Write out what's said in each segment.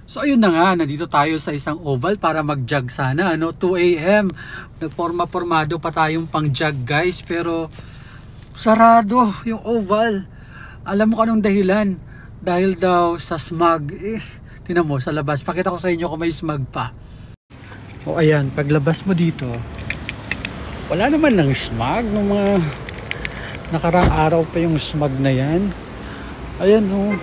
So ayun na nga, nandito tayo sa isang oval para mag-jog sana, 2 AM. Nagporma-pormado pa tayong pang-jog guys, pero sarado yung oval. Alam mo kung anong dahilan? Dahil daw sa smog. Tingnan mo sa labas, pakita ko sa inyo kung may smog pa. O ayan, paglabas mo dito, wala naman ng smog. Nung mga nakarang araw pa yung smog na yan. Ayan o.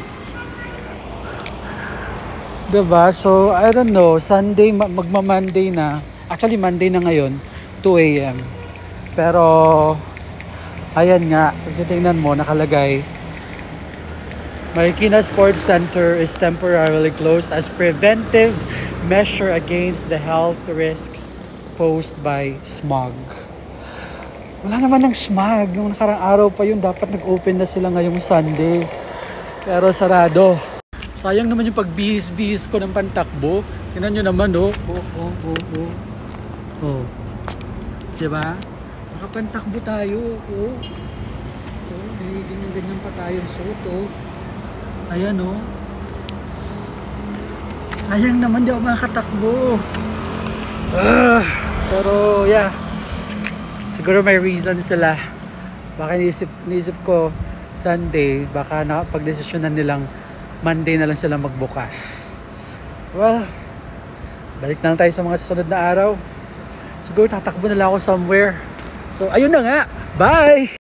Diba? So, I don't know, Sunday, magma-Monday na. Actually, Monday na ngayon, 2 AM. Pero, ayan nga, pagkitingnan mo, nakalagay, Marikina Sports Center is temporarily closed as preventive measure against the health risks posed by smog. Wala naman ng smog. Nung nakarang araw pa yun, dapat nag-open na sila ngayong Sunday. Pero sarado. Sayang naman yung pagbihis-bihis ko ng pantakbo. Tingnan nyo naman, oh. Oh. Diba? Nakapantakbo tayo, oh. Oh, ganyan pa tayong suot, oh. Ayan, oh. Sayang naman di ako makatakbo. Pero, yeah. Siguro may reason sila. Baka niisip ko Sunday, baka nakapag-desisyonan nilang Monday na lang sila magbukas. Well, balik na lang tayo sa mga susunod na araw. Siguro tatakbo na lang ako somewhere. So, ayun na nga. Bye!